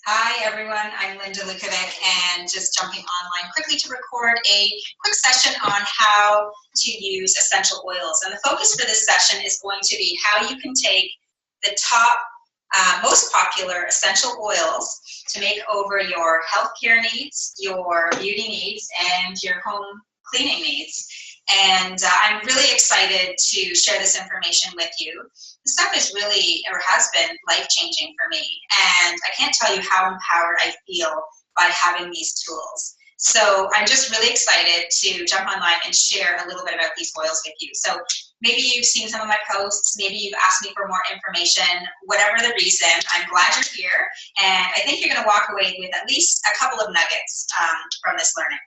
Hi everyone, I'm Linda Lukovic and just jumping online quickly to record a quick session on how to use essential oils. And the focus for this session is going to be how you can take the top most popular essential oils to make over your healthcare needs, your beauty needs, and your home cleaning needs. And I'm really excited to share this information with you. This stuff is really, or has been, life-changing for me. And I can't tell you how empowered I feel by having these tools. So I'm just really excited to jump online and share a little bit about these oils with you. So maybe you've seen some of my posts, maybe you've asked me for more information, whatever the reason, I'm glad you're here. And I think you're gonna walk away with at least a couple of nuggets from this learning.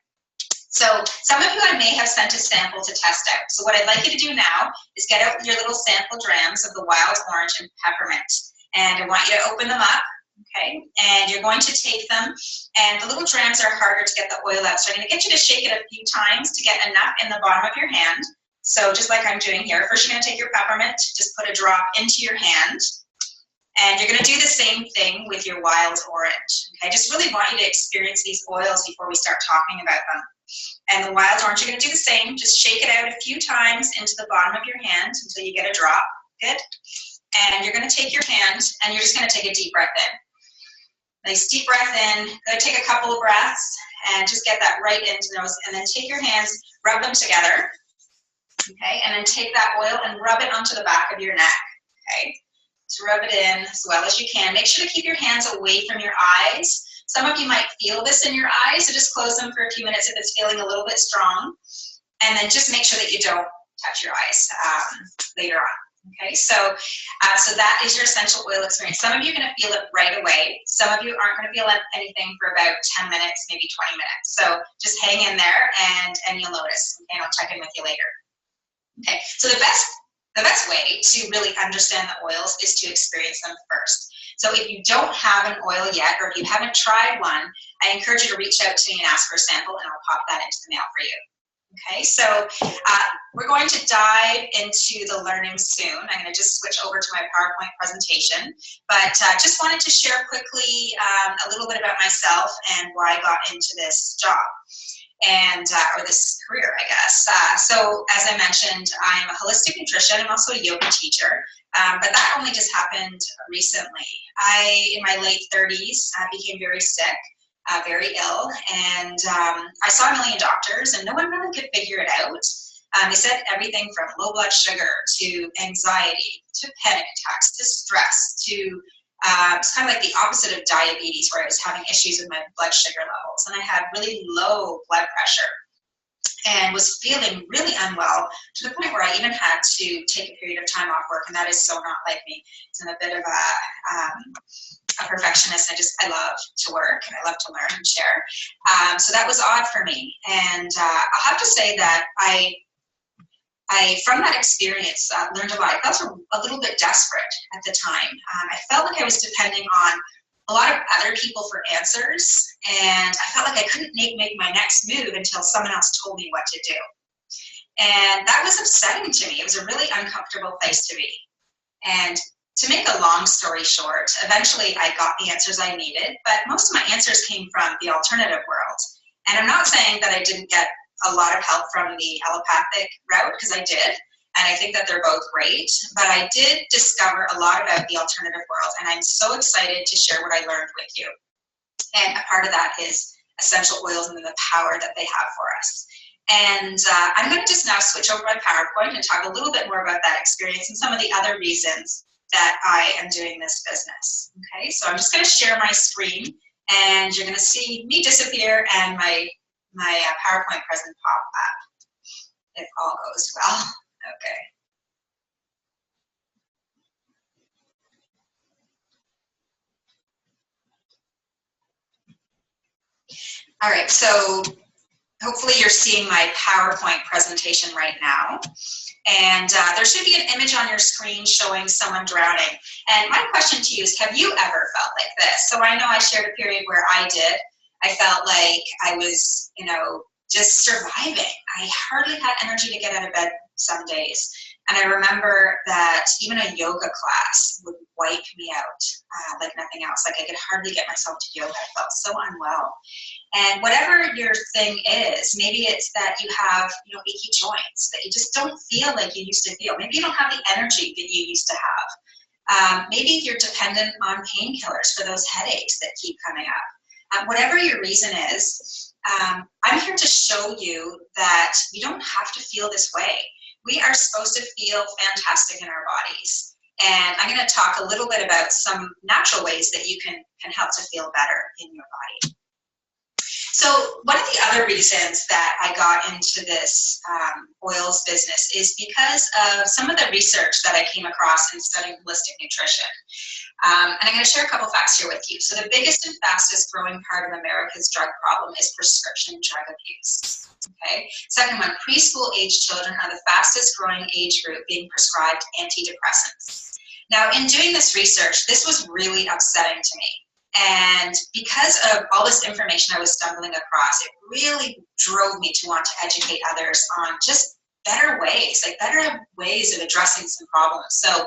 So some of you I may have sent a sample to test out. So what I'd like you to do now is get out your little sample drams of the wild orange and peppermint. And I want you to open them up, okay? And you're going to take them, and the little drams are harder to get the oil out. So I'm gonna get you to shake it a few times to get enough in the bottom of your hand. So just like I'm doing here, first you're gonna take your peppermint, just put a drop into your hand. And you're gonna do the same thing with your wild orange, okay? I just really want you to experience these oils before we start talking about them. And the wild orange, you're gonna do the same, just shake it out a few times into the bottom of your hand until you get a drop, good? And you're gonna take your hand and you're just gonna take a deep breath in. Nice deep breath in, go take a couple of breaths and just get that right into the nose, and then take your hands, rub them together, okay? And then take that oil and rub it onto the back of your neck, okay? So rub it in as well as you can. Make sure to keep your hands away from your eyes. Some of you might feel this in your eyes, so just close them for a few minutes if it's feeling a little bit strong. And then just make sure that you don't touch your eyes later on. Okay, so that is your essential oil experience. Some of you are gonna feel it right away. Some of you aren't gonna feel anything for about 10 minutes, maybe 20 minutes. So just hang in there and you'll notice, okay, and I'll check in with you later. Okay, so the best way to really understand the oils is to experience them first. So if you don't have an oil yet, or if you haven't tried one, I encourage you to reach out to me and ask for a sample, and I'll pop that into the mail for you. Okay, so we're going to dive into the learning soon. I'm going to just switch over to my PowerPoint presentation, but just wanted to share quickly a little bit about myself and why I got into this job. Or this career, I guess. So as I mentioned, I'm a holistic nutrition. I'm also a yoga teacher, but that only just happened recently. In my late 30s, became very sick, very ill, and I saw a million doctors, and no one really could figure it out. They said everything from low blood sugar to anxiety to panic attacks to stress to it's kind of like the opposite of diabetes, where I was having issues with my blood sugar levels, and I had really low blood pressure and was feeling really unwell to the point where I even had to take a period of time off work, and that is so not like me. I'm a bit of a perfectionist. I love to work and I love to learn and share. So that was odd for me, and I'll have to say that I from that experience, learned a lot. I felt a little bit desperate at the time. I felt like I was depending on a lot of other people for answers, and I felt like I couldn't make my next move until someone else told me what to do. And that was upsetting to me. It was a really uncomfortable place to be. And to make a long story short, eventually I got the answers I needed, but most of my answers came from the alternative world. And I'm not saying that I didn't get a lot of help from the allopathic route, because I did, and I think that they're both great, but I did discover a lot about the alternative world, and I'm so excited to share what I learned with you. And a part of that is essential oils and the power that they have for us. And I'm going to just now switch over my PowerPoint and talk a little bit more about that experience and some of the other reasons that I am doing this business. Okay, so I'm just going to share my screen, and you're going to see me disappear and my PowerPoint present pop up, if all goes well. Okay. All right, so hopefully you're seeing my PowerPoint presentation right now. And there should be an image on your screen showing someone drowning. And my question to you is, have you ever felt like this? So I know I shared a period where I did. I felt like I was, just surviving. I hardly had energy to get out of bed some days. And I remember that even a yoga class would wipe me out like nothing else. Like I could hardly get myself to yoga. I felt so unwell. And whatever your thing is, maybe it's that you have, achy joints, that you just don't feel like you used to feel. Maybe you don't have the energy that you used to have. Maybe you're dependent on painkillers for those headaches that keep coming up. Whatever your reason is, I'm here to show you that you don't have to feel this way. We are supposed to feel fantastic in our bodies. And I'm going to talk a little bit about some natural ways that you can help to feel better in your body. So one of the other reasons that I got into this oils business is because of some of the research that I came across in studying holistic nutrition. And I'm going to share a couple facts here with you. So the biggest and fastest growing part of America's drug problem is prescription drug abuse. Okay. Second one, preschool age children are the fastest growing age group being prescribed antidepressants. Now, in doing this research, this was really upsetting to me. And because of all this information I was stumbling across, it really drove me to want to educate others on just better ways of addressing some problems. So,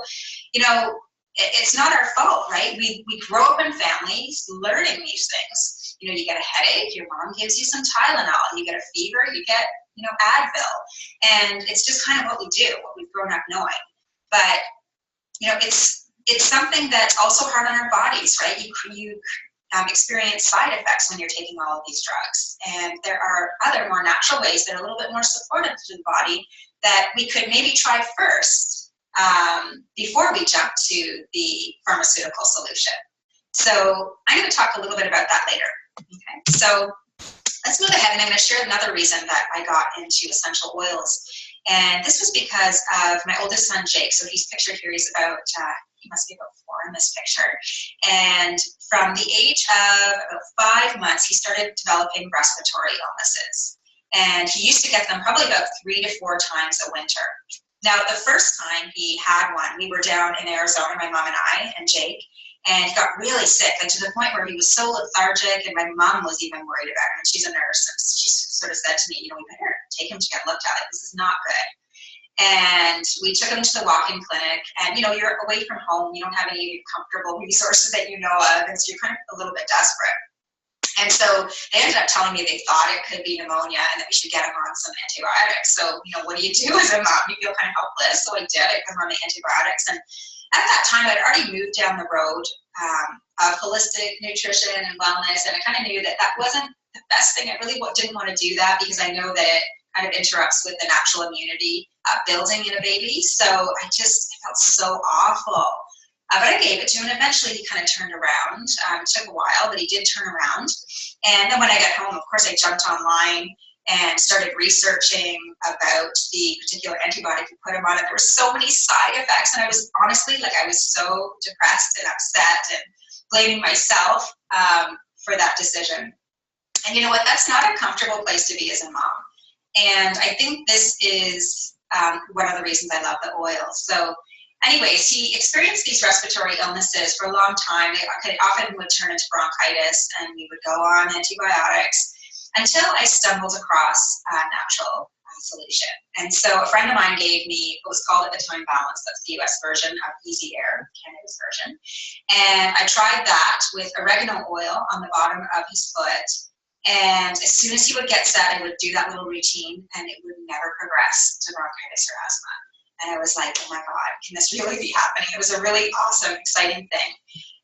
it's not our fault, right? We grow up in families learning these things. You get a headache, your mom gives you some Tylenol. You get a fever, you get, Advil. And it's just kind of what we do, what we've grown up knowing. But, it's something that's also hard on our bodies, right? You experience side effects when you're taking all of these drugs. And there are other more natural ways that are a little bit more supportive to the body that we could maybe try first before we jump to the pharmaceutical solution. So I'm going to talk a little bit about that later. Okay, so let's move ahead, and I'm going to share another reason that I got into essential oils. And this was because of my oldest son, Jake. So he's pictured here. He's about, he must be about 4 in this picture. And from the age of about 5 months, he started developing respiratory illnesses. And he used to get them probably about 3 to 4 times a winter. Now, the first time he had one, we were down in Arizona, my mom and I, and Jake, and he got really sick, and to the point where he was so lethargic, and my mom was even worried about him. And she's a nurse, and she sort of said to me, we better take him to get looked at. Like, this is not good. And we took him to the walk-in clinic, and you're away from home, you don't have any comfortable resources that you know of, and so you're kind of a little bit desperate. And so they ended up telling me they thought it could be pneumonia and that we should get him on some antibiotics. So, what do you do as a mom? You feel kind of helpless. So I did. I put him on the antibiotics. And at that time, I'd already moved down the road of holistic nutrition and wellness. And I kind of knew that that wasn't the best thing. I really didn't want to do that because I know that it kind of interrupts with the natural immunity building in a baby. So I felt so awful. But I gave it to him, and eventually he kind of turned around. It took a while, but he did turn around. And then when I got home, of course, I jumped online and started researching about the particular antibiotic we put him on. And there were so many side effects. And I was honestly, I was so depressed and upset and blaming myself for that decision. And you know what? That's not a comfortable place to be as a mom. And I think this is one of the reasons I love the oil. So anyways, he experienced these respiratory illnesses for a long time. They often would turn into bronchitis, and we would go on antibiotics until I stumbled across a natural solution. And so a friend of mine gave me what was called at the time Balance. That's the US version of Easy Air, Canada's version. And I tried that with oregano oil on the bottom of his foot. And as soon as he would get set, I would do that little routine, and it would never progress to bronchitis or asthma. And I was like, oh my God, can this really be happening? It was a really awesome, exciting thing.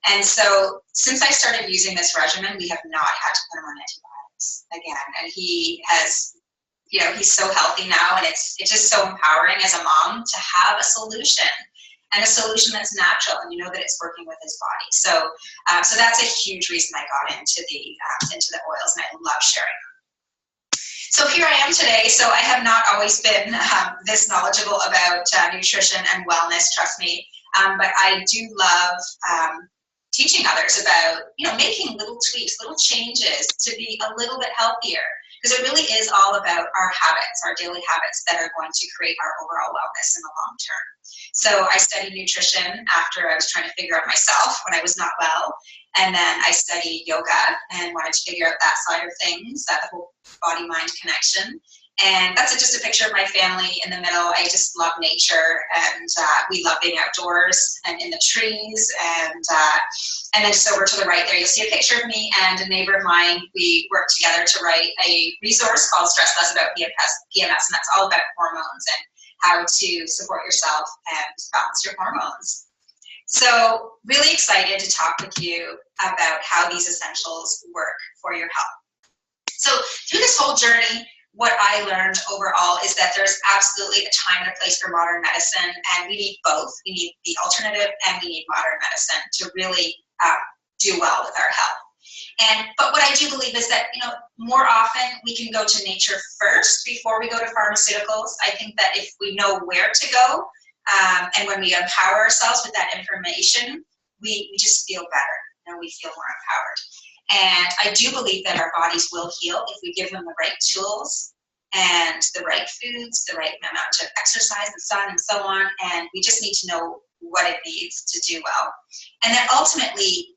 And so since I started using this regimen, we have not had to put him on antibiotics again. And he has, he's so healthy now, and it's just so empowering as a mom to have a solution, and a solution that's natural, and that it's working with his body. So so that's a huge reason I got into the oils, and I love sharing them. So here I am today. So I have not always been this knowledgeable about nutrition and wellness, trust me, but I do love teaching others about, making little tweaks, little changes to be a little bit healthier, because it really is all about our habits, our daily habits that are going to create our overall wellness in the long term. So I studied nutrition after I was trying to figure out myself when I was not well. And then I studied yoga and wanted to figure out that side of things, that whole body-mind connection. And that's just a picture of my family in the middle. I just love nature, and we love being outdoors and in the trees. And then just over to the right there, you'll see a picture of me and a neighbor of mine. We worked together to write a resource called Stress Less About PMS, and that's all about hormones and how to support yourself and balance your hormones. So really excited to talk with you about how these essentials work for your health. So through this whole journey, what I learned overall is that there's absolutely a time and a place for modern medicine, and we need both. We need the alternative and we need modern medicine to really do well with our health. But what I do believe is that, more often we can go to nature first before we go to pharmaceuticals. I think that if we know where to go, and when we empower ourselves with that information, we just feel better, we feel more empowered. And I do believe that our bodies will heal if we give them the right tools and the right foods, the right amount of exercise and sun and so on. And we just need to know what it needs to do well. And then ultimately,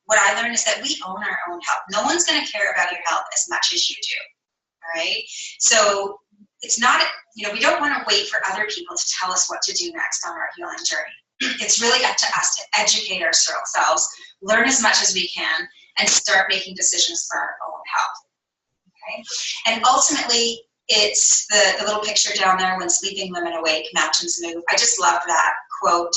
what I learned is that we own our own health. No one's going to care about your health as much as you do. All right. So it's not, we don't want to wait for other people to tell us what to do next on our healing journey. It's really up to us to educate ourselves, learn as much as we can, and start making decisions for our own health. Okay? And ultimately, it's the little picture down there, when sleeping women awake, mountains move. I just love that quote.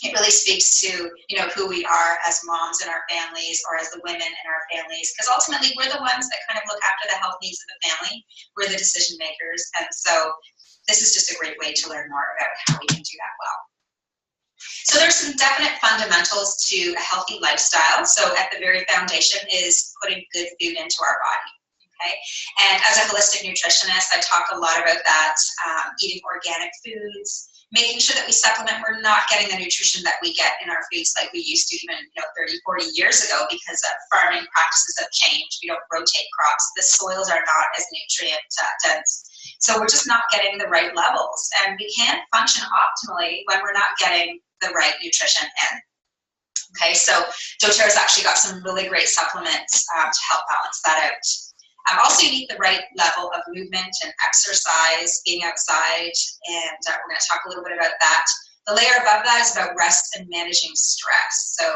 It really speaks to, who we are as moms in our families, or as the women in our families, because ultimately we're the ones that kind of look after the health needs of the family. We're the decision makers. And so this is just a great way to learn more about how we can do that well. So there's some definite fundamentals to a healthy lifestyle. So at the very foundation is putting good food into our body. Okay? And as a holistic nutritionist, I talk a lot about that, eating organic foods, making sure that we supplement. We're not getting the nutrition that we get in our foods like we used to even 30, 40 years ago, because farming practices have changed. We don't rotate crops. The soils are not as nutrient dense. So we're just not getting the right levels. And we can't function optimally when we're not getting the right nutrition in. Okay, so doTERRA's actually got some really great supplements to help balance that out. Also, you need the right level of movement and exercise, being outside, and we're going to talk a little bit about that. The layer above that is about rest and managing stress. So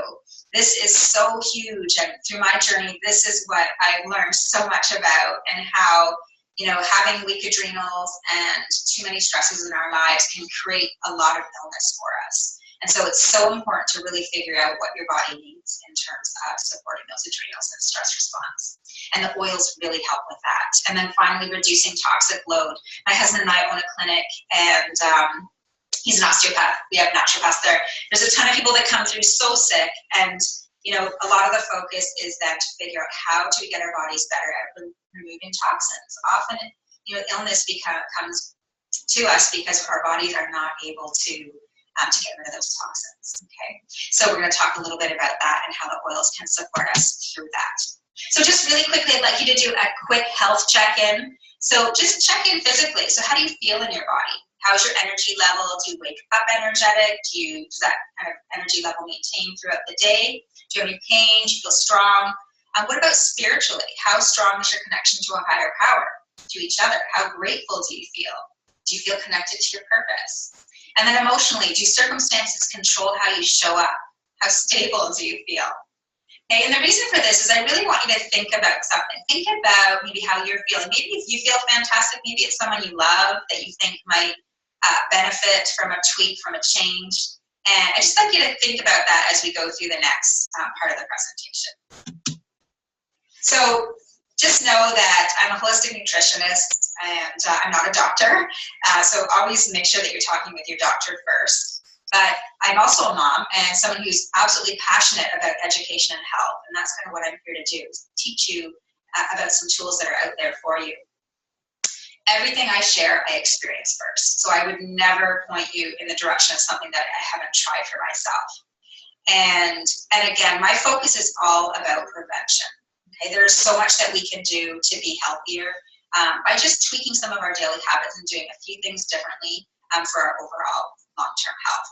this is so huge, and through my journey, this is what I've learned so much about, and how having weak adrenals and too many stresses in our lives can create a lot of illness for us. And so it's so important to really figure out what your body needs in terms of supporting those adrenals and stress response. And the oils really help with that. And then finally, reducing toxic load. My husband and I own a clinic, and he's an osteopath. We have naturopaths there. There's a ton of people that come through so sick, and a lot of the focus is then to figure out how do we get our bodies better at removing toxins. Often, illness comes to us because our bodies are not able to get rid of those toxins. Okay, so we're going to talk a little bit about that and how the oils can support us through that. So just really quickly, I'd like you to do a quick health check-in. So just check in physically. So how do you feel in your body? How's your energy level? Do you wake up energetic? Does that kind of energy level maintain throughout the day? Do you have any pain? Do you feel strong? What about spiritually? How strong is your connection to a higher power, to each other? How grateful do you feel? Do you feel connected to your purpose? And then emotionally, do circumstances control how you show up? How stable do you feel? Okay, and the reason for this is I really want you to think about something. Think about maybe how you're feeling. Maybe if you feel fantastic, maybe it's someone you love that you think might benefit from a tweak, from a change. And I just like you to think about that as we go through the next part of the presentation. So just know that I'm a holistic nutritionist, and I'm not a doctor. So always make sure that you're talking with your doctor first. But I'm also a mom and someone who's absolutely passionate about education and health. And that's kind of what I'm here to do, is teach you about some tools that are out there for you. Everything I share, I experience first. So I would never point you in the direction of something that I haven't tried for myself. And again, my focus is all about prevention. Okay, there's so much that we can do to be healthier by just tweaking some of our daily habits and doing a few things differently for our overall long-term health.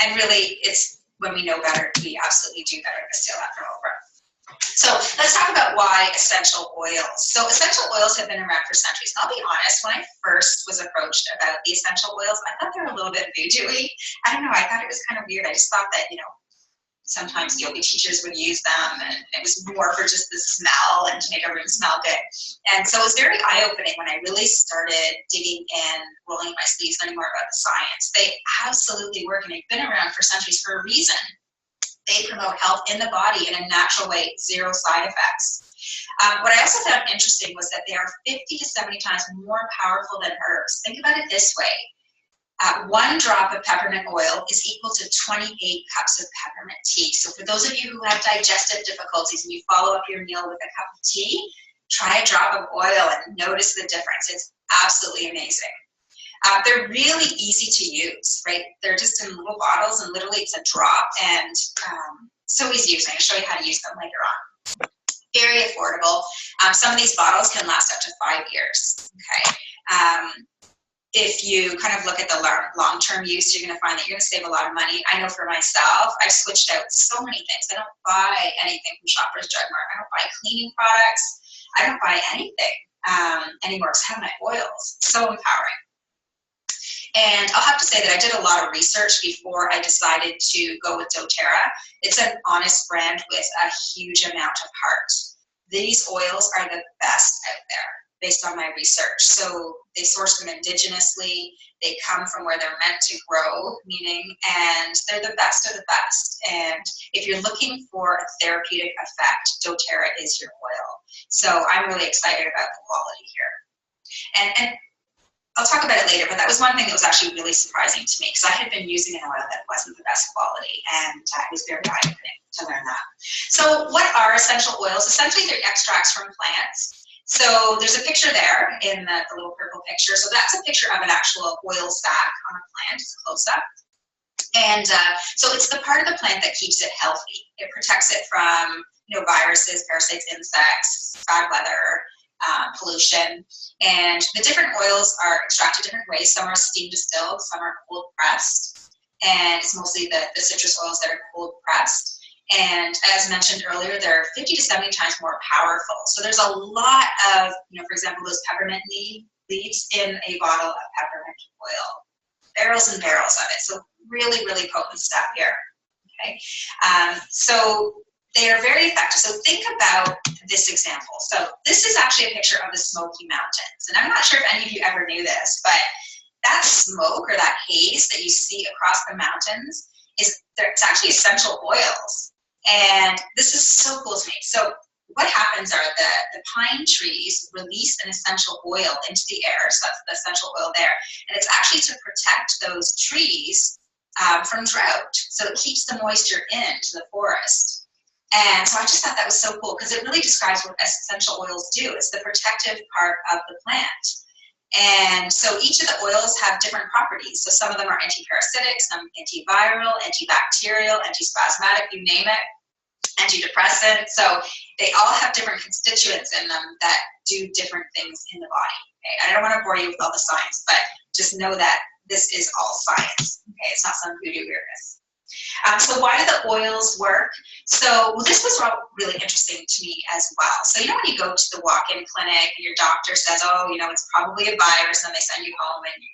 And really, it's when we know better, we absolutely do better. To steal that from Oprah. So let's talk about why essential oils. So essential oils have been around for centuries. And I'll be honest, when I first was approached about the essential oils, I thought they were a little bit voodoo-y. I don't know, I thought it was kind of weird. I just thought that, sometimes yoga teachers would use them, and it was more for just the smell and to make a room smell good. And so it was very eye-opening when I really started digging in, rolling up my sleeves, learning more about the science. They absolutely work, and they've been around for centuries for a reason. They promote health in the body in a natural way, zero side effects. What I also found interesting was that they are 50 to 70 times more powerful than herbs. Think about it this way. 1 drop of peppermint oil is equal to 28 cups of peppermint tea. So for those of you who have digestive difficulties and you follow up your meal with a cup of tea, try a drop of oil and notice the difference. It's absolutely amazing. They're really easy to use, right? They're just in little bottles, and literally it's a drop, and so easy to use. I'm going to show you how to use them later on. Very affordable. Some of these bottles can last up to 5 years, okay? If you kind of look at the long-term use, you're going to find that you're going to save a lot of money. I know for myself, I've switched out so many things. I don't buy anything from Shoppers Drug Mart. I don't buy cleaning products. I don't buy anything anymore because I have my oils. So empowering. And I'll have to say that I did a lot of research before I decided to go with doTERRA. It's an honest brand with a huge amount of heart. These oils are the best out there based on my research. So they source them indigenously, they come from where they're meant to grow, and they're the best of the best. And if you're looking for a therapeutic effect, doTERRA is your oil. So I'm really excited about the quality here. And I'll talk about it later, but that was one thing that was actually really surprising to me, because I had been using an oil that wasn't the best quality, and it was very eye-opening to learn that. So what are essential oils? Essentially, they're extracts from plants. So there's a picture there in the little purple picture. So that's a picture of an actual oil sac on a plant. It's a close-up. And so it's the part of the plant that keeps it healthy. It protects it from viruses, parasites, insects, bad weather, pollution. And the different oils are extracted different ways. Some are steam distilled, some are cold pressed, and it's mostly the citrus oils that are cold pressed. And as mentioned earlier, they're 50 to 70 times more powerful. So there's a lot of, for example, those peppermint leaves in a bottle of peppermint oil. Barrels and barrels of it. So really, really potent stuff here. Okay. So they are very effective. So think about this example. So this is actually a picture of the Smoky Mountains. And I'm not sure if any of you ever knew this, but that smoke or that haze that you see across the mountains, it's actually essential oils. And this is so cool to me. So what happens are the pine trees release an essential oil into the air. So that's the essential oil there. And it's actually to protect those trees from drought. So it keeps the moisture into the forest. And so I just thought that was so cool, because it really describes what essential oils do. It's the protective part of the plant. And so each of the oils have different properties. So some of them are antiparasitic, some antiviral, antibacterial, antispasmodic, you name it, antidepressant. So they all have different constituents in them that do different things in the body. Okay? I don't want to bore you with all the science, but just know that this is all science. Okay? It's not some voodoo weirdness. So why do the oils work? So this was really interesting to me as well. So when you go to the walk-in clinic and your doctor says, oh, it's probably a virus, and they send you home, and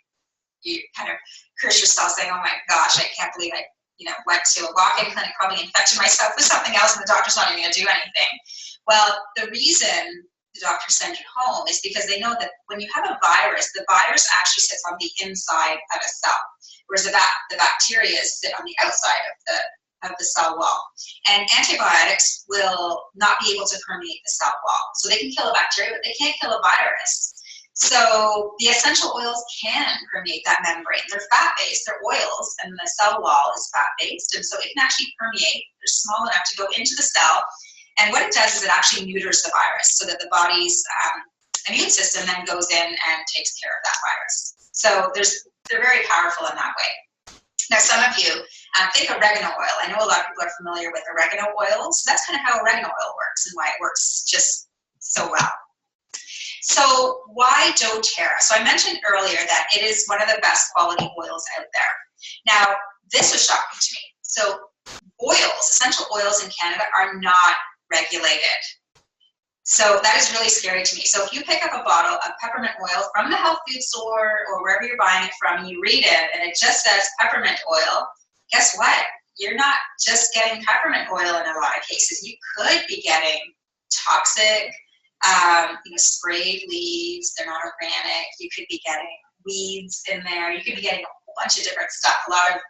you kind of curse yourself saying, oh my gosh, I can't believe I went to a walk-in clinic, probably infected myself with something else, and the doctor's not even going to do anything. Well, the reason the doctor sends you home is because they know that when you have a virus, the virus actually sits on the inside of a cell, whereas the bacteria sit on the outside of the cell wall. And antibiotics will not be able to permeate the cell wall. So they can kill a bacteria, but they can't kill a virus. So the essential oils can permeate that membrane. They're fat-based, they're oils, and the cell wall is fat-based, and so it can actually permeate. They're small enough to go into the cell, and what it does is it actually neuters the virus so that the body's immune system then goes in and takes care of that virus. So they're very powerful in that way. Now, some of you think oregano oil. I know a lot of people are familiar with oregano oil, so that's kind of how oregano oil works and why it works just so well. So why doTERRA? So I mentioned earlier that it is one of the best quality oils out there. Now, this was shocking to me. So oils, essential oils in Canada are not regulated. So that is really scary to me. So if you pick up a bottle of peppermint oil from the health food store or wherever you're buying it from, and you read it and it just says peppermint oil, guess what? You're not just getting peppermint oil in a lot of cases. You could be getting toxic, sprayed leaves. They're not organic. You could be getting weeds in there. You could be getting a whole bunch of different stuff, a lot of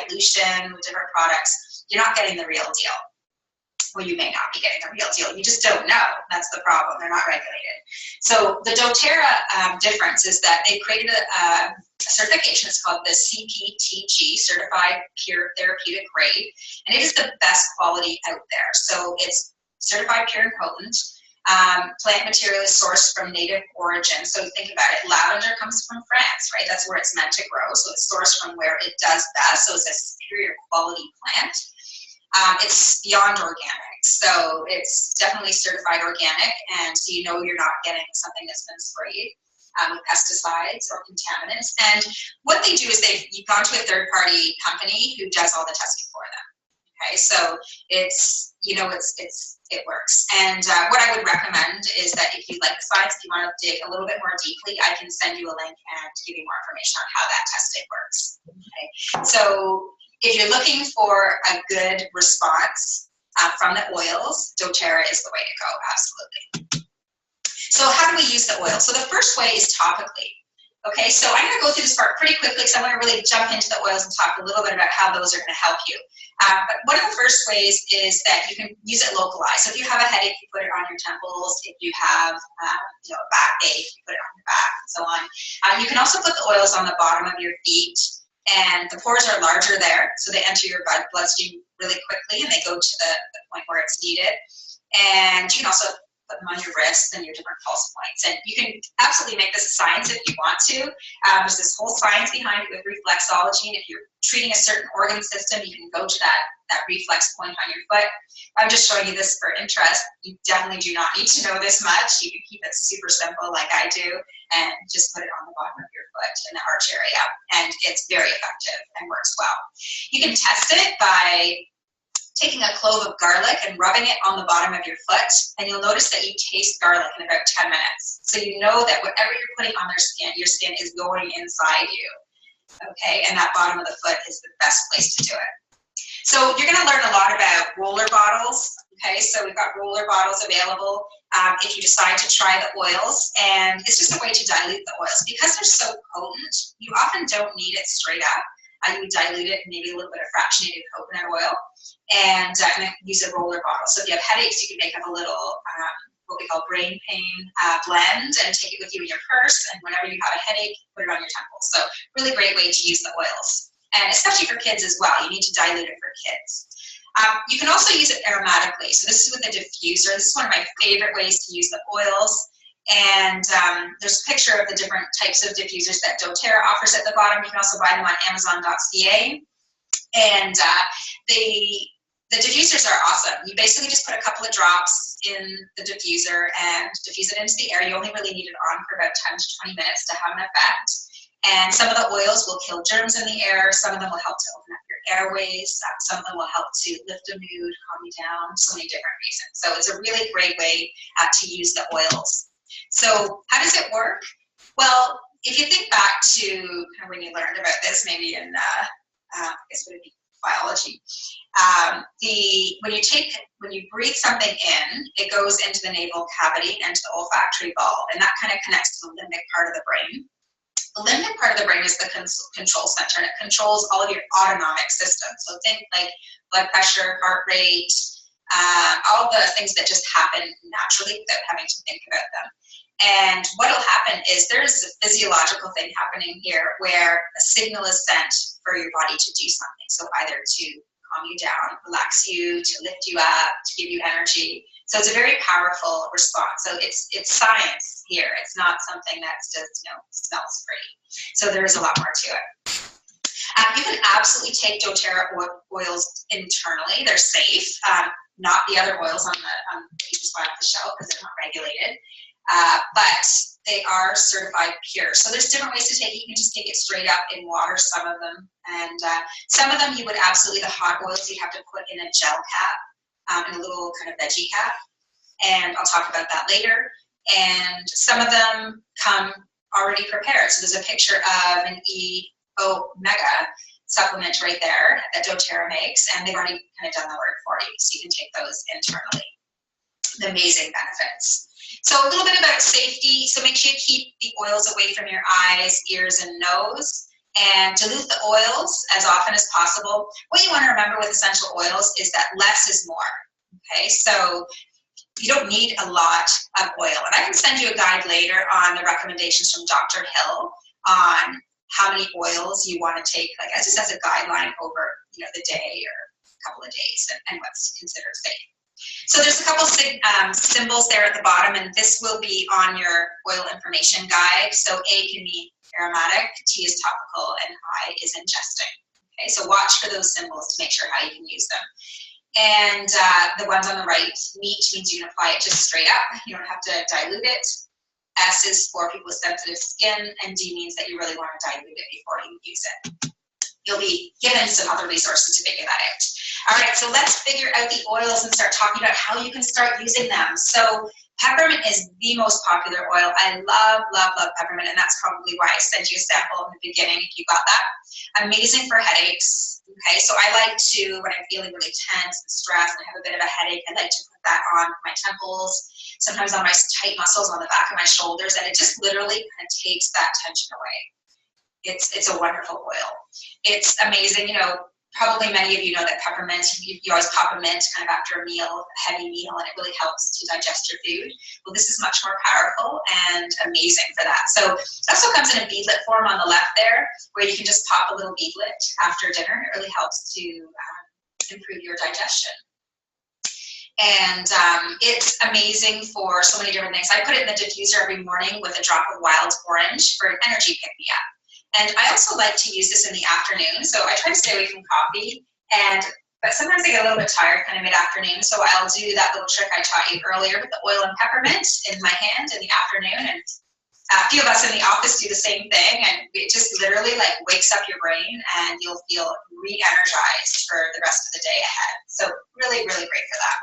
dilution with different products. You're not getting the real deal. Well, you may not be getting the real deal. You just don't know. That's the problem. They're not regulated. So the doTERRA difference is that they created a certification. It's called the CPTG, Certified Pure Therapeutic Grade, and it is the best quality out there. So it's certified pure and potent. Plant material is sourced from native origin. So think about it. Lavender comes from France, right? That's where it's meant to grow. So it's sourced from where it does best. So it's a superior quality plant. It's beyond organic, so it's definitely certified organic, and so you're not getting something that's been sprayed with pesticides or contaminants. And what they do is you've gone to a third-party company who does all the testing for them. Okay, so it works. And what I would recommend is that if you like the science, if you want to dig a little bit more deeply, I can send you a link and give you more information on how that testing works. Okay, so if you're looking for a good response from the oils, doTERRA is the way to go, absolutely. So how do we use the oil? So the first way is topically. Okay, so I'm going to go through this part pretty quickly because I want to really jump into the oils and talk a little bit about how those are going to help you. But one of the first ways is that you can use it localized. So if you have a headache, you put it on your temples. If you have a backache, you put it on your back, and so on. You can also put the oils on the bottom of your feet. And the pores are larger there, so they enter your bloodstream really quickly, and they go to the point where it's needed. And you can also put them on your wrists and your different pulse points. And you can absolutely make this a science if you want to. There's this whole science behind it with reflexology, and if you're treating a certain organ system, you can go to that reflex point on your foot. I'm just showing you this for interest. You definitely do not need to know this much. You can keep it super simple like I do, and just put it on the bottom of your foot in the arch area, and it's very effective and works well. You can test it by taking a clove of garlic and rubbing it on the bottom of your foot, and you'll notice that you taste garlic in about 10 minutes. So you know that whatever you're putting on your skin is going inside you, okay? And that bottom of the foot is the best place to do it. So you're gonna learn a lot about roller bottles, okay? So we've got roller bottles available if you decide to try the oils, and it's just a way to dilute the oils. Because they're so potent, you often don't need it straight up. You would dilute it in maybe a little bit of fractionated coconut oil and use a roller bottle. So if you have headaches, you can make up a little what we call brain pain blend and take it with you in your purse, and whenever you have a headache, put it on your temples. So really great way to use the oils, and especially for kids as well. You need to dilute it for kids. You can also use it aromatically. So this is with a diffuser. This is one of my favorite ways to use the oils. And there's a picture of the different types of diffusers that doTERRA offers at the bottom. You can also buy them on Amazon.ca. And the diffusers are awesome. You basically just put a couple of drops in the diffuser and diffuse it into the air. You only really need it on for about 10 to 20 minutes to have an effect. And some of the oils will kill germs in the air. Some of them will help to open up your airways. Some of them will help to lift a mood, calm you down, so many different reasons. So it's a really great way to use the oils. So how does it work? Well, if you think back to kind of when you learned about this, maybe in, I guess it would be biology, when you breathe something in, it goes into the nasal cavity and to the olfactory bulb, and that kind of connects to the limbic part of the brain. The limbic part of the brain is the control center, and it controls all of your autonomic systems. So think like blood pressure, heart rate, all the things that just happen naturally without having to think about them. And what will happen is there's a physiological thing happening here where a signal is sent for your body to do something. So either to calm you down, relax you, to lift you up, to give you energy. So it's a very powerful response. So it's science here. It's not something that's just, smells pretty. So there is a lot more to it. You can absolutely take doTERRA oils internally. They're safe. Not the other oils on you just buy off the shelf because they're not regulated. But they are certified pure. So there's different ways to take it. You can just take it straight up in water, some of them. And some of them you would absolutely, the hot oils, you have to put in a gel cap. in a little kind of veggie cap, and I'll talk about that later. And some of them come already prepared. So there's a picture of an E-Omega supplement right there that doTERRA makes, and they've already kind of done the work for you, so you can take those internally. The amazing benefits. So a little bit about safety. So make sure you keep the oils away from your eyes, ears, and nose, and dilute the oils as often as possible. What you want to remember with essential oils is that less is more. Okay, so you don't need a lot of oil. And I can send you a guide later on the recommendations from Dr. Hill on how many oils you want to take, like just as a guideline over the day or a couple of days, and what's considered safe. So there's a couple symbols there at the bottom, and this will be on your oil information guide. So A can mean aromatic, T is topical, and I is ingesting. Okay, so watch for those symbols to make sure how you can use them. And the ones on the right, neat means you can apply it just straight up. You don't have to dilute it. S is for people with sensitive skin, and D means that you really want to dilute it before you use it. You'll be given some other resources to figure that out. All right, so let's figure out the oils and start talking about how you can start using them. So peppermint is the most popular oil. I love, love, love peppermint, and that's probably why I sent you a sample in the beginning if you got that. Amazing for headaches. Okay, so I like to, when I'm feeling really tense and stressed and I have a bit of a headache, I like to put that on my temples, sometimes on my tight muscles on the back of my shoulders, and it just literally kind of takes that tension away. It's a wonderful oil. It's amazing. Probably many of you know that peppermint, you always pop a mint kind of after a meal, a heavy meal, and it really helps to digest your food. Well, this is much more powerful and amazing for that. So it also comes in a beadlet form on the left there, where you can just pop a little beadlet after dinner. It really helps to improve your digestion. And it's amazing for so many different things. I put it in the diffuser every morning with a drop of wild orange for an energy pick-me-up. And I also like to use this in the afternoon. So I try to stay away from coffee, but sometimes I get a little bit tired kind of mid-afternoon. So I'll do that little trick I taught you earlier with the oil and peppermint in my hand in the afternoon. And a few of us in the office do the same thing. And it just literally wakes up your brain, and you'll feel re-energized for the rest of the day ahead. So really, really great for that.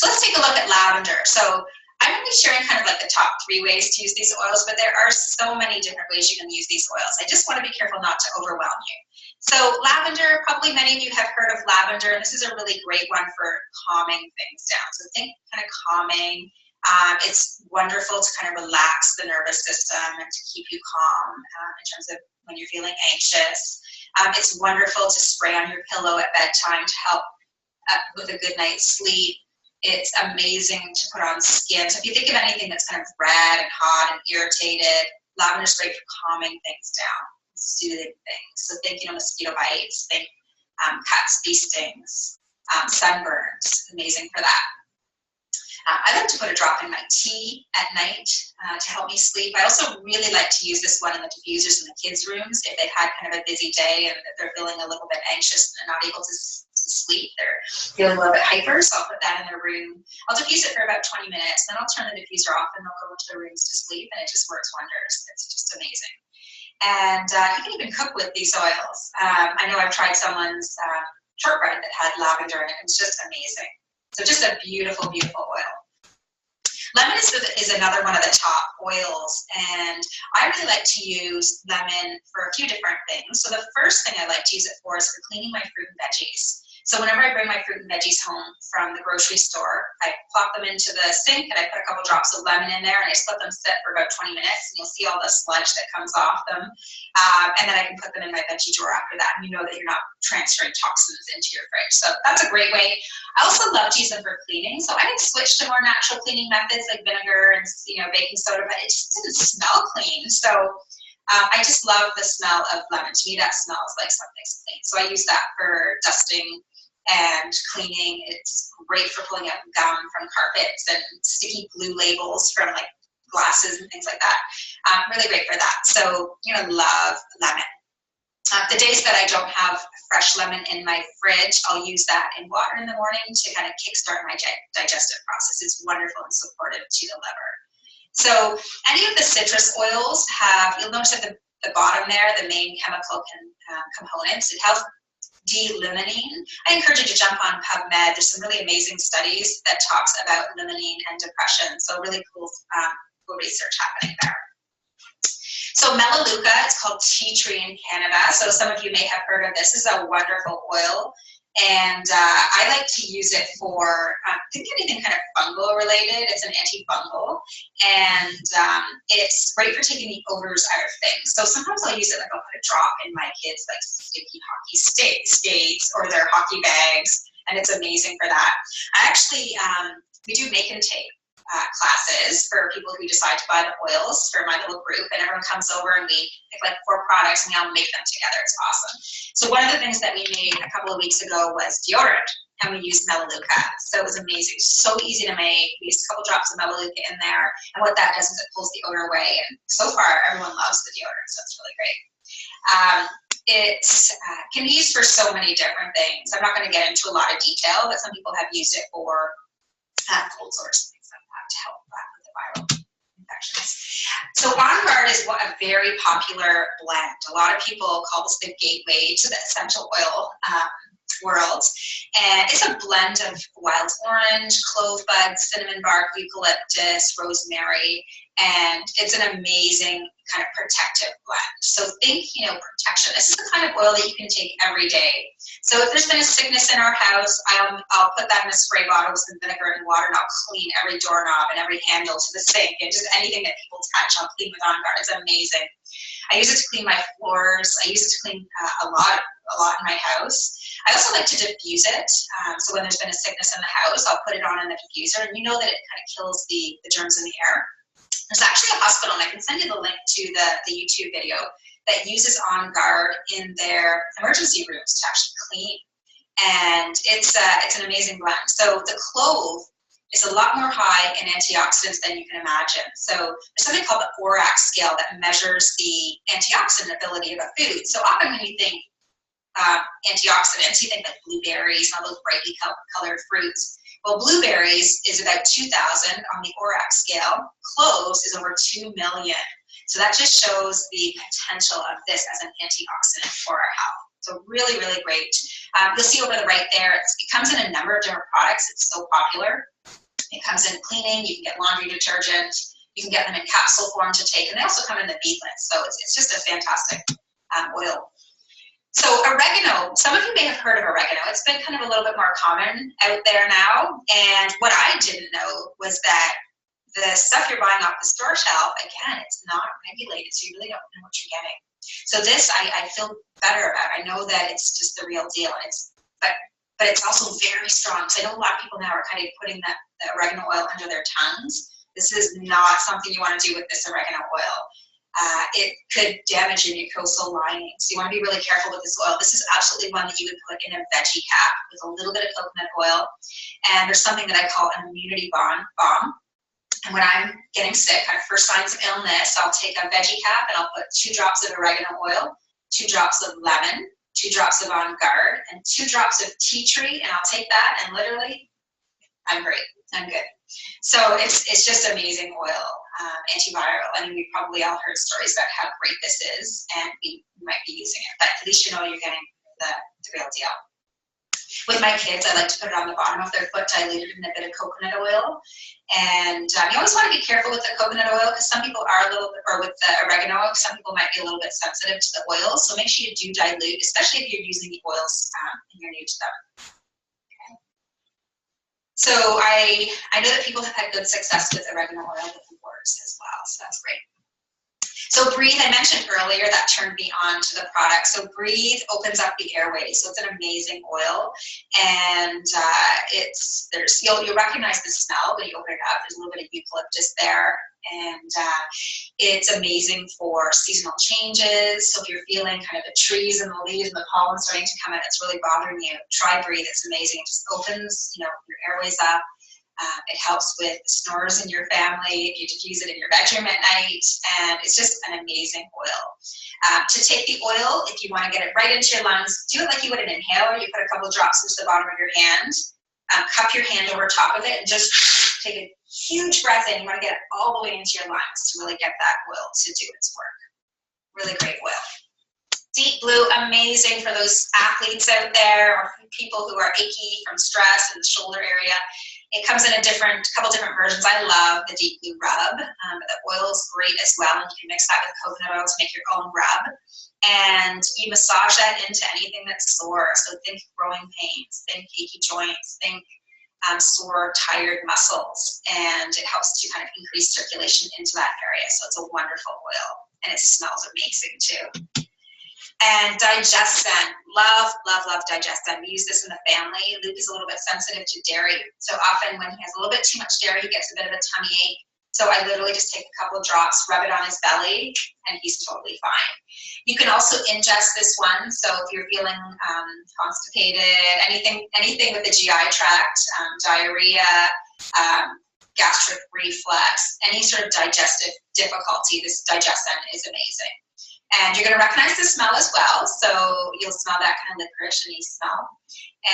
So let's take a look at lavender. So I'm going to be sharing kind of the top 3 ways to use these oils, but there are so many different ways you can use these oils. I just want to be careful not to overwhelm you. So lavender, probably many of you have heard of lavender, and this is a really great one for calming things down. So think kind of calming. It's wonderful to kind of relax the nervous system and to keep you calm in terms of when you're feeling anxious. It's wonderful to spray on your pillow at bedtime to help with a good night's sleep. It's amazing to put on skin. So if you think of anything that's kind of red and hot and irritated, lavender's great for calming things down, soothing things. So think, mosquito bites, think cuts, bee stings, sunburns, amazing for that. I like to put a drop in my tea at night to help me sleep. I also really like to use this one in the diffusers in the kids' rooms if they've had kind of a busy day and they're feeling a little bit anxious and they're not able to sleep. They're feeling a little bit hyper, so I'll put that in their room. I'll diffuse it for about 20 minutes, then I'll turn the diffuser off and they'll go into their rooms to sleep, and it just works wonders. It's just amazing. And you can even cook with these oils. I know I've tried someone's shortbread that had lavender in it. It's just amazing. So just a beautiful, beautiful oil. Lemon is another one of the top oils, and I really like to use lemon for a few different things. So the first thing I like to use it for is for cleaning my fruit and veggies. So whenever I bring my fruit and veggies home from the grocery store, I plop them into the sink and I put a couple drops of lemon in there, and I just let them sit for about 20 minutes, and you'll see all the sludge that comes off them. And then I can put them in my veggie drawer after that, and you know that you're not transferring toxins into your fridge. So that's a great way. I also love to use them for cleaning. So I can switch to more natural cleaning methods like vinegar and baking soda, but it just didn't smell clean. So I just love the smell of lemon. To me, that smells like something's clean. So I use that for dusting and cleaning. It's great for pulling out gum from carpets and sticky glue labels from glasses and things like that. Really great for that. So love lemon. The days that I don't have fresh lemon in my fridge, I'll use that in water in the morning to kind of kickstart my digestive process. It's wonderful and supportive to the liver. So any of the citrus oils have, you'll notice at the bottom there, the main chemical components. It helps D-limonene. I encourage you to jump on PubMed. There's some really amazing studies that talks about limonene and depression. So really cool research happening there. So Melaleuca, it's called tea tree in Canada. So some of you may have heard of this. This is a wonderful oil. And I like to use it for, think anything kind of fungal related. It's an antifungal. And it's great for taking the odors out of things. So sometimes I'll use it, like I'll put a drop in my kids' like sticky hockey skates or their hockey bags. And it's amazing for that. I actually, we do make and take classes for people who decide to buy the oils for my little group, and everyone comes over and we pick like 4 products and we all make them together. It's awesome. So one of the things that we made a couple of weeks ago was deodorant, and we used Melaleuca. So it was amazing, so easy to make. We used a couple drops of Melaleuca in there, and what that does is it pulls the odor away, and so far everyone loves the deodorant, so it's really great. It can be used for so many different things. I'm not going to get into a lot of detail, but some people have used it for cold sores, things like that, to help with the viral infections. So On Guard is a very popular blend. A lot of people call this the gateway to the essential oil world. And it's a blend of wild orange, clove bud, cinnamon bark, eucalyptus, rosemary, and it's an amazing kind of protective blend. So think, protection. This is the kind of oil that you can take every day. So if there's been a sickness in our house, I'll put that in a spray bottle with some vinegar and water, and I'll clean every doorknob and every handle to the sink, and just anything that people touch, I'll clean with On Guard. It's amazing. I use it to clean my floors. I use it to clean a lot in my house. I also like to diffuse it. So when there's been a sickness in the house, I'll put it on in the diffuser, and you know that it kind of kills the germs in the air. There's actually a hospital, and I can send you the link to the YouTube video, that uses On Guard in their emergency rooms to actually clean. And it's an amazing blend. So the clove is a lot more high in antioxidants than you can imagine. So there's something called the ORAC scale that measures the antioxidant ability of a food. So often when you think antioxidants, you think like blueberries and all those brightly colored fruits. Well, blueberries is about 2,000 on the ORAC scale. Cloves is over 2 million. So that just shows the potential of this as an antioxidant for our health. So really, really great. You'll see over the right there, it comes in a number of different products. It's so popular. It comes in cleaning. You can get laundry detergent. You can get them in capsule form to take, and they also come in the beadlets. So it's just a fantastic oil. So oregano, some of you may have heard of oregano. It's been kind of a little bit more common out there now. And what I didn't know was that the stuff you're buying off the store shelf, again, it's not regulated, so you really don't know what you're getting. So this, I feel better about. I know that it's just the real deal. But it's also very strong. So I know a lot of people now are kind of putting the oregano oil under their tongues. This is not something you want to do with this oregano oil. It could damage your mucosal lining. So you want to be really careful with this oil. This is absolutely one that you would put in a veggie cap with a little bit of coconut oil. And there's something that I call an immunity bomb. And when I'm getting sick, kind of first signs of illness, I'll take a veggie cap and I'll put 2 drops of oregano oil, 2 drops of lemon, 2 drops of On Guard, and 2 drops of tea tree, and I'll take that and literally, I'm great. I'm good. So it's just amazing oil, antiviral. I mean, we've probably all heard stories about how great this is, and we might be using it, but at least you know you're getting the real deal. With my kids, I like to put it on the bottom of their foot, diluted in a bit of coconut oil. And you always want to be careful with the coconut oil, because some people are a little bit, or with the oregano, some people might be a little bit sensitive to the oils. So make sure you do dilute, especially if you're using the oils and you're new to them. So I know that people have had good success with oregano oil with the works as well, so that's great. So Breathe, I mentioned earlier, that turned me on to the product. So Breathe opens up the airways, so it's an amazing oil, and you'll recognize the smell when you open it up. There's a little bit of eucalyptus there, and it's amazing for seasonal changes. So if you're feeling kind of the trees and the leaves and the pollen starting to come in, it's really bothering you, try Breathe. It's amazing. It just opens, your airways up. It helps with the snores in your family if you diffuse it in your bedroom at night, and it's just an amazing oil. To take the oil, if you want to get it right into your lungs, do it like you would an inhaler. You put a couple of drops into the bottom of your hand, cup your hand over top of it, and just take a huge breath in. You want to get it all the way into your lungs to really get that oil to do its work. Really great oil. Deep Blue, amazing for those athletes out there or people who are achy from stress in the shoulder area. It comes in a couple different versions. I love the Deep Blue rub. The oil is great as well, and you can mix that with coconut oil to make your own rub. And you massage that into anything that's sore. So think growing pains, think achy joints, think sore, tired muscles, and it helps to kind of increase circulation into that area. So it's a wonderful oil, and it smells amazing too. And Digestin, love, love, love Digestin. We use this in the family. Luke is a little bit sensitive to dairy. So often when he has a little bit too much dairy, he gets a bit of a tummy ache. So I literally just take a couple of drops, rub it on his belly, and he's totally fine. You can also ingest this one. So if you're feeling constipated, anything with the GI tract, diarrhea, gastric reflux, any sort of digestive difficulty, this Digestin is amazing. And you're going to recognize the smell as well. So you'll smell that kind of licorice-y smell.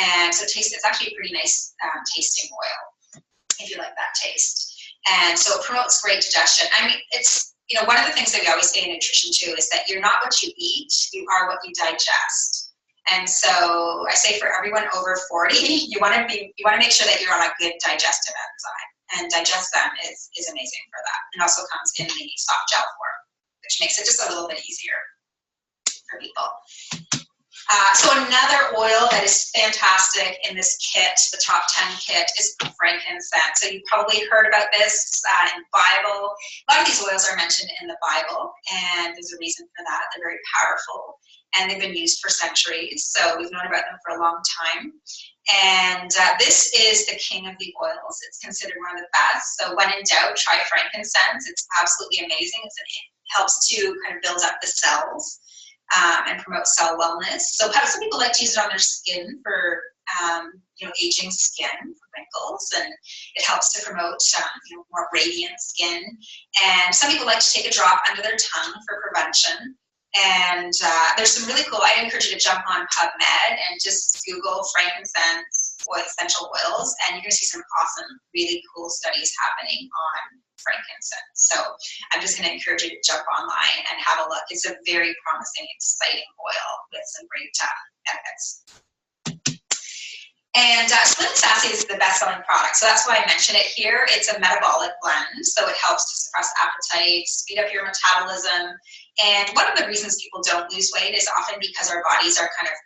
And so it's actually a pretty nice tasting oil, if you like that taste. And so it promotes great digestion. I mean, it's, you know, one of the things that we always say in nutrition too is that you're not what you eat, you are what you digest. And so I say for everyone over 40, you want to make sure that you're on a good digestive enzyme. And Digestin is amazing for that. It also comes in the soft gel form, which makes it just a little bit easier for people. So another oil that is fantastic in this kit, the top 10 kit, is frankincense. So you probably heard about this in the Bible. A lot of these oils are mentioned in the Bible, and there's a reason for that. They're very powerful, and they've been used for centuries. So we've known about them for a long time. And this is the king of the oils. It's considered one of the best. So when in doubt, try frankincense. It's absolutely amazing. It helps to kind of build up the cells and promote cell wellness. So some people like to use it on their skin for aging skin, for wrinkles, and it helps to promote more radiant skin. And some people like to take a drop under their tongue for prevention. And there's some really cool, I'd encourage you to jump on PubMed and just Google frankincense essential oils, and you're going to see some awesome, really cool studies happening on frankincense. So I'm just going to encourage you to jump online and have a look. It's a very promising, exciting oil with some great benefits. And Slim and Sassy is the best-selling product, so that's why I mention it here. It's a metabolic blend, so it helps to suppress appetite, speed up your metabolism. And one of the reasons people don't lose weight is often because our bodies are kind of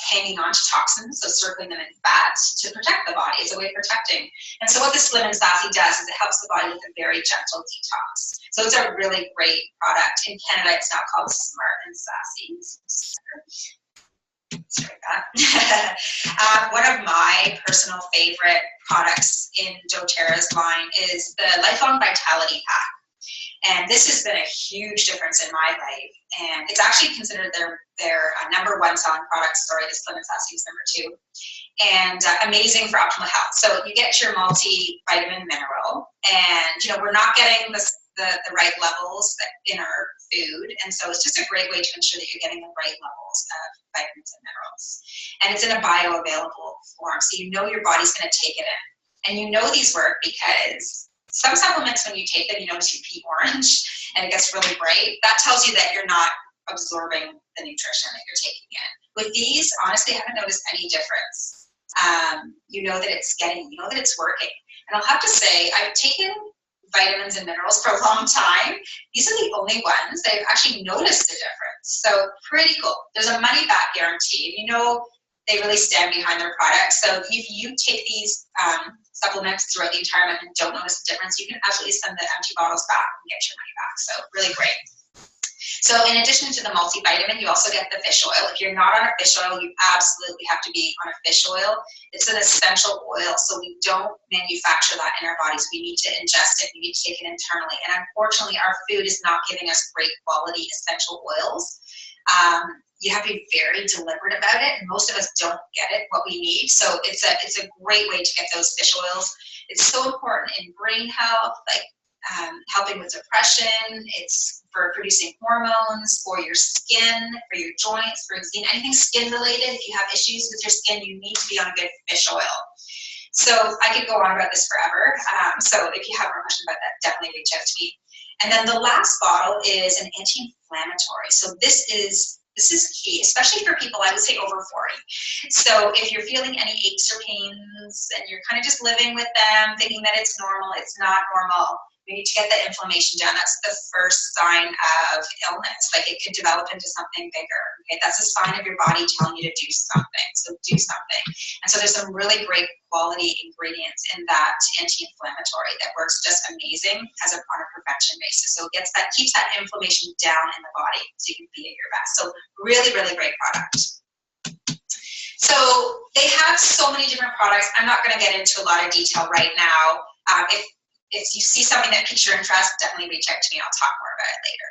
hanging on to toxins, so circling them in fat to protect the body. It's a way of protecting. And so what the Slim and Sassy does is it helps the body with a very gentle detox. So it's a really great product. In Canada, it's now called Smart and Sassy. Sorry about that. One of my personal favorite products in doTERRA's line is the Lifelong Vitality Pack. And this has been a huge difference in my life. And it's actually considered their number one selling product. Sorry, the Slim and Sassy is number 2. And amazing for optimal health. So you get your multivitamin mineral, and we're not getting the right levels in our food. And so it's just a great way to ensure that you're getting the right levels of vitamins and minerals. And it's in a bioavailable form. So your body's going to take it in. And these work because some supplements, when you take them, you notice you pee orange and it gets really bright. That tells you that you're not absorbing the nutrition that you're taking in. With these, honestly, I haven't noticed any difference. You know that it's working. And I'll have to say, I've taken vitamins and minerals for a long time. These are the only ones that I've actually noticed a difference. So pretty cool. There's a money back guarantee. They really stand behind their products. So if you take these supplements throughout the entire month and don't notice the difference, you can absolutely send the empty bottles back and get your money back. So really great. So in addition to the multivitamin, you also get the fish oil. If you're not on a fish oil, you absolutely have to be on a fish oil. It's an essential oil, so we don't manufacture that in our bodies. We need to ingest it. We need to take it internally. And unfortunately, our food is not giving us great quality essential oils. You have to be very deliberate about it, and most of us don't get it, what we need. So it's a great way to get those fish oils. It's so important in brain health, helping with depression. It's for producing hormones, for your skin, for your joints, for anything skin related. If you have issues with your skin, you need to be on a good fish oil. So I could go on about this forever. So if you have more questions about that, definitely reach out to me. And then the last bottle is an anti-inflammatory. So this is This is key, especially for people, I would say, over 40. So if you're feeling any aches or pains and you're kind of just living with them, thinking that it's normal, it's not normal, you need to get that inflammation down. That's the first sign of illness. Like, it could develop into something bigger. Okay, that's a sign of your body telling you to do something. So do something. And so there's some really great quality ingredients in that anti-inflammatory that works just amazing as on a prevention basis. So it keeps that inflammation down in the body so you can be at your best. So really, really great product. So they have so many different products. I'm not going to get into a lot of detail right now. If you see something that piques your interest, definitely reach out to me. I'll talk more about it later.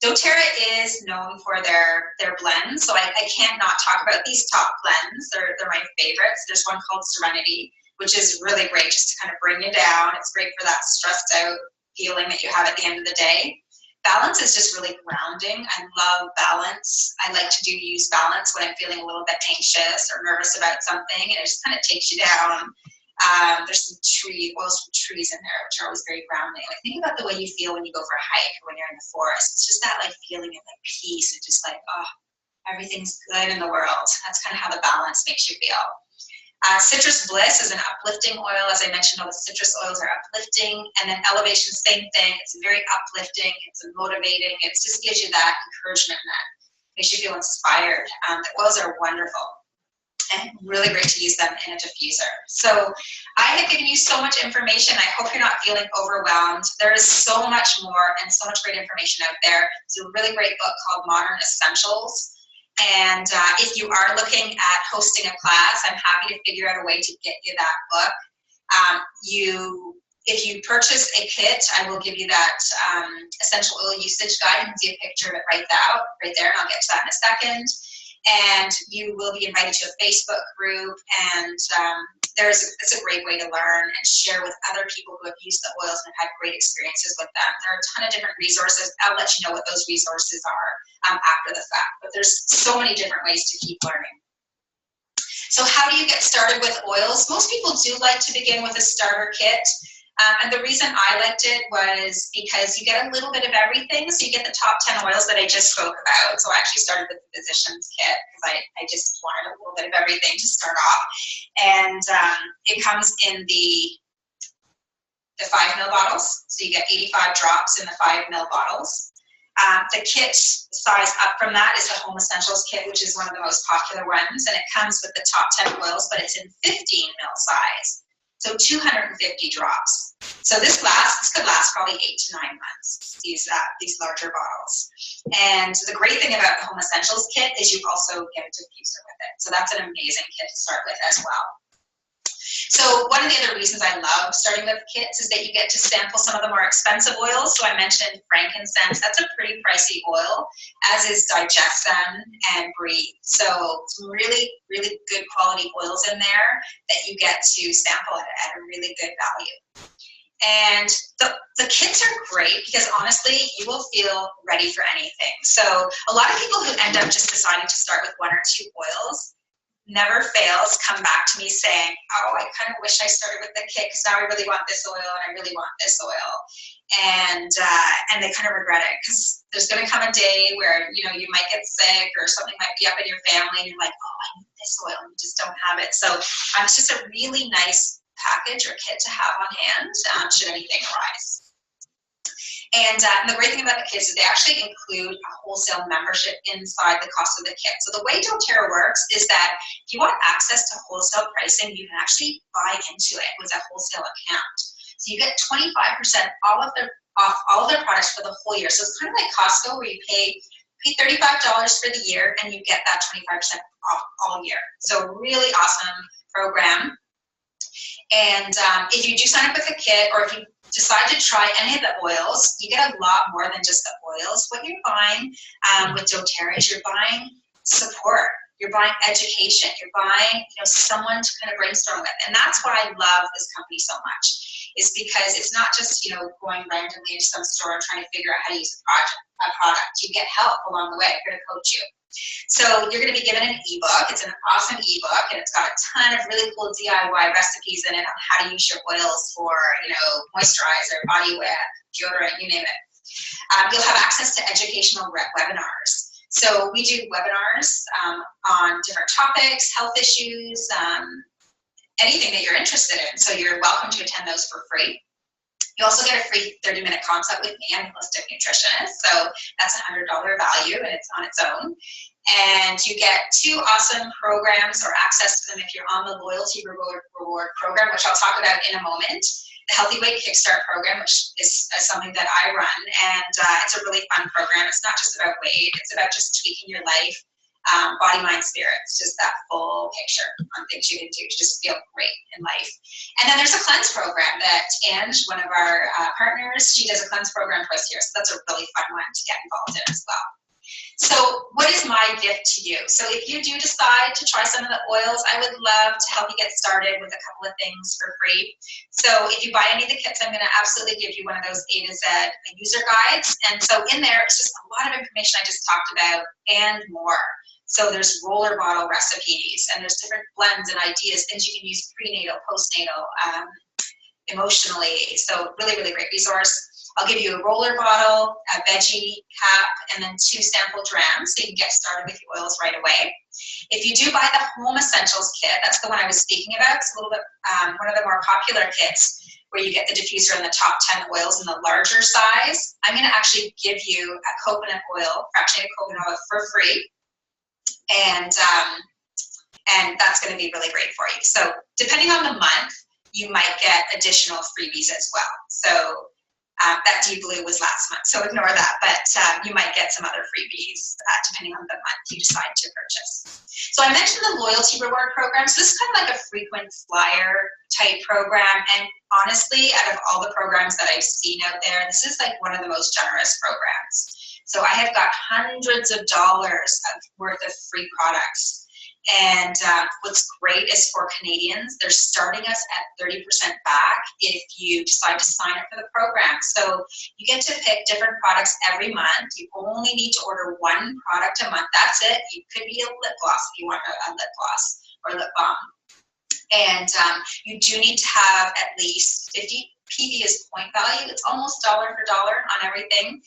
doTERRA is known for their blends, so I can't not talk about these top blends. They're my favorites. There's one called Serenity, which is really great just to kind of bring you down. It's great for that stressed out feeling that you have at the end of the day. Balance is just really grounding. I love balance. I like to use balance when I'm feeling a little bit anxious or nervous about something, and it just kind of takes you down. There's some oils from trees in there, which are always very grounding. Like, think about the way you feel when you go for a hike or when you're in the forest. It's just that like feeling of like peace and just like, oh, everything's good in the world. That's kind of how the balance makes you feel. Citrus Bliss is an uplifting oil. As I mentioned, all the citrus oils are uplifting. And then Elevation, same thing. It's very uplifting. It's motivating. It just gives you that encouragement that makes you feel inspired. The oils are wonderful and really great to use them in a diffuser. So I have given you so much information. I hope you're not feeling overwhelmed. There is so much more and so much great information out there. It's a really great book called Modern Essentials. And if you are looking at hosting a class, I'm happy to figure out a way to get you that book. If you purchase a kit, I will give you that essential oil usage guide. You can see a picture of it right there, and I'll get to that in a second. And you will be invited to a Facebook group, and it's a great way to learn and share with other people who have used the oils and have had great experiences with them. There are a ton of different resources. I'll let you know what those resources are after the fact, but there's so many different ways to keep learning. So how do you get started with oils? Most people do like to begin with a starter kit. And the reason I liked it was because you get a little bit of everything. So you get the top 10 oils that I just spoke about. So I actually started with the physician's kit because I just wanted a little bit of everything to start off. And it comes in the 5 ml bottles. So you get 85 drops in the 5 ml bottles. The kit size up from that is the Home Essentials kit, which is one of the most popular ones. And it comes with the top 10 oils, but it's in 15 ml size. So 250 drops. So this could last probably 8 to 9 months, these larger bottles. And the great thing about the Home Essentials kit is you also get a diffuser with it. So that's an amazing kit to start with as well. So one of the other reasons I love starting with kits is that you get to sample some of the more expensive oils. So I mentioned frankincense. That's a pretty pricey oil, as is digestion and brie. So some really, really good quality oils in there that you get to sample at a really good value. And the kits are great because honestly, you will feel ready for anything. So a lot of people who end up just deciding to start with 1 or 2 oils never fails come back to me saying, oh, I kind of wish I started with the kit because now I really want this oil and I really want this oil. And they kind of regret it because there's going to come a day where, you might get sick or something might be up in your family and you're like, oh, I need this oil and you just don't have it. So it's just a really nice package or kit to have on hand should anything arise. And the great thing about the kits is they actually include a wholesale membership inside the cost of the kit. So the way doTERRA works is that if you want access to wholesale pricing, you can actually buy into it with a wholesale account. So you get 25% off all of their products for the whole year. So it's kind of like Costco where you pay $35 for the year and you get that 25% off all year. So really awesome program. And if you do sign up with a kit, or if you decide to try any of the oils, you get a lot more than just the oils. What you're buying with doTERRA is you're buying support, you're buying education, you're buying someone to kind of brainstorm with. And that's why I love this company so much, is because it's not just going randomly into some store and trying to figure out how to use a product. You get help along the way. I'm here to coach you. So you're going to be given an ebook. It's an awesome ebook, and it's got a ton of really cool DIY recipes in it on how to use your oils for, moisturizer, body wear, deodorant, you name it. You'll have access to educational webinars. So we do webinars on different topics, health issues, anything that you're interested in. So you're welcome to attend those for free. You also get a free 30-minute consult with me. I'm a holistic nutritionist, so that's a $100 value, and it's on its own. And you get 2 awesome programs, or access to them if you're on the Loyalty Reward program, which I'll talk about in a moment. The Healthy Weight Kickstart program, which is something that I run, and it's a really fun program. It's not just about weight, it's about just tweaking your life, body, mind, spirit. It's just that full picture on things you can do to just feel great in life. And then there's a cleanse program that Ange, one of our partners, she does a cleanse program twice a year. So that's a really fun one to get involved in as well. So what is my gift to you? So if you do decide to try some of the oils, I would love to help you get started with a couple of things for free. So if you buy any of the kits, I'm going to absolutely give you one of those A to Z user guides. And so in there, it's just a lot of information I just talked about and more. So there's roller bottle recipes, and there's different blends and ideas, things you can use prenatal, postnatal, emotionally. So really, really great resource. I'll give you a roller bottle, a veggie cap, and then 2 sample drams so you can get started with your oils right away. If you do buy the Home Essentials kit, that's the one I was speaking about. It's a little bit one of the more popular kits where you get the diffuser and the top 10 oils in the larger size. I'm going to actually give you a coconut oil, fractionated coconut oil for free. And that's going to be really great for you. So depending on the month, you might get additional freebies as well. So that Deep Blue was last month, so ignore that, but you might get some other freebies depending on the month you decide to purchase. So I mentioned the Loyalty Reward program. So this is kind of like a frequent flyer type program, and honestly, out of all the programs that I've seen out there, this is like one of the most generous programs. So I have got hundreds of dollars worth of free products. And what's great is for Canadians, they're starting us at 30% back if you decide to sign up for the program. So you get to pick different products every month. You only need to order 1 product a month. That's it. You could be a lip gloss if you want a lip gloss or lip balm. And you do need to have at least 50 PV is point value. It's almost dollar for dollar on everything.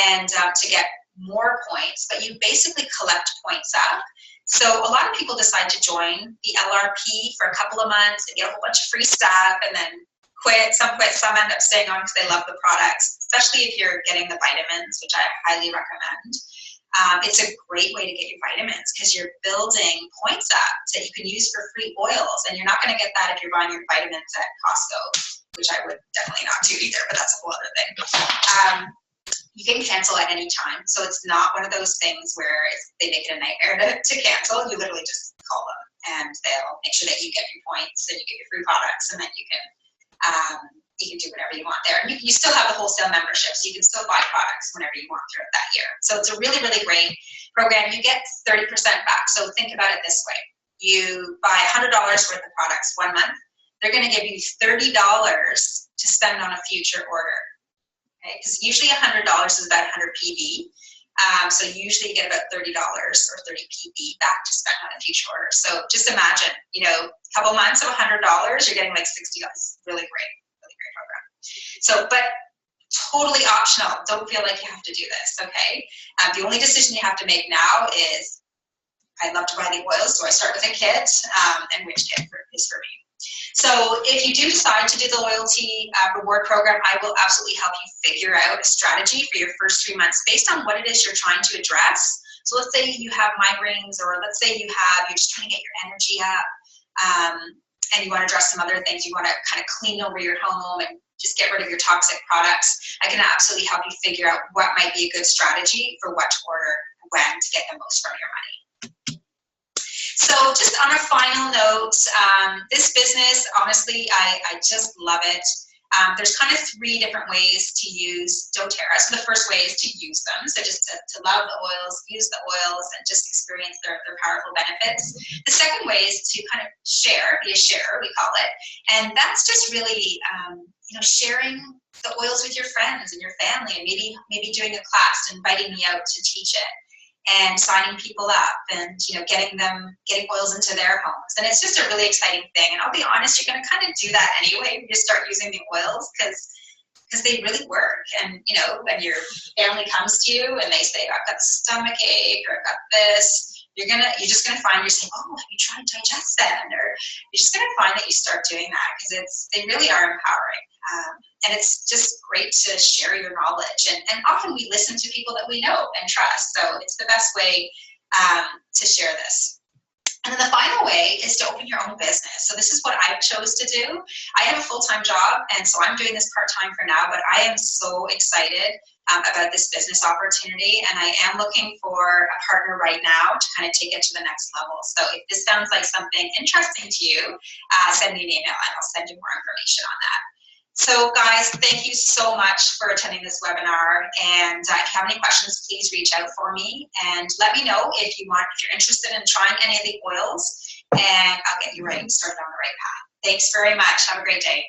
And to get more points, but you basically collect points up. So a lot of people decide to join the LRP for a couple of months and get a whole bunch of free stuff and then quit. Some quit, some end up staying on because they love the products, especially if you're getting the vitamins, which I highly recommend. It's a great way to get your vitamins because you're building points up that you can use for free oils, and you're not going to get that if you're buying your vitamins at Costco, which I would definitely not do either, but that's a whole other thing. You can cancel at any time, so it's not one of those things where they make it a nightmare to cancel. You literally just call them, and they'll make sure that you get your points and you get your free products, and then you can do whatever you want there. And you still have the wholesale membership, so you can still buy products whenever you want throughout that year. So it's a really, really great program. You get 30% back. So think about it this way. You buy $100 worth of products 1 month. They're going to give you $30 to spend on a future order. Because usually $100 is about 100 PV. So usually you get about $30 or 30 PV back to spend on a future order. So just imagine, a couple months of $100, you're getting like $60. Really great program. So, but totally optional. Don't feel like you have to do this, okay? The only decision you have to make now is, I'd love to buy the oils. Do I start with a kit? And which kit is for me? So if you do decide to do the Loyalty Reward program, I will absolutely help you figure out a strategy for your first 3 months based on what it is you're trying to address. So let's say you have migraines, or let's say you're just trying to get your energy up, and you want to address some other things. You want to kind of clean over your home and just get rid of your toxic products. I can absolutely help you figure out what might be a good strategy for what to order, when to get the most from your money. So just on a final note, this business, honestly, I just love it. There's kind of 3 different ways to use doTERRA. So the first way is to use them. So just to love the oils, use the oils, and just experience their powerful benefits. The second way is to kind of be a sharer, we call it. And that's just really, sharing the oils with your friends and your family, and maybe doing a class, inviting me out to teach it, and signing people up, and getting oils into their homes. And it's just a really exciting thing. And I'll be honest, you're going to kind of do that anyway when you start using the oils, because because they really work. And, you know, when your family comes to you and they say, I've got stomach ache or I've got this, you're just gonna find you're saying, oh, have you tried Digescend? Or you're just gonna find that you start doing that because they really are empowering. And it's just great to share your knowledge. And often we listen to people that we know and trust. So it's the best way to share this. And then the final way is to open your own business. So this is what I chose to do. I have a full-time job, and so I'm doing this part-time for now, but I am so excited about this business opportunity, and I am looking for a partner right now to kind of take it to the next level. So if this sounds like something interesting to you, send me an email and I'll send you more information on that. So guys, thank you so much for attending this webinar, and if you have any questions, please reach out for me and let me know if you're interested in trying any of the oils, and I'll get you started on the right path. Thanks very much. Have a great day.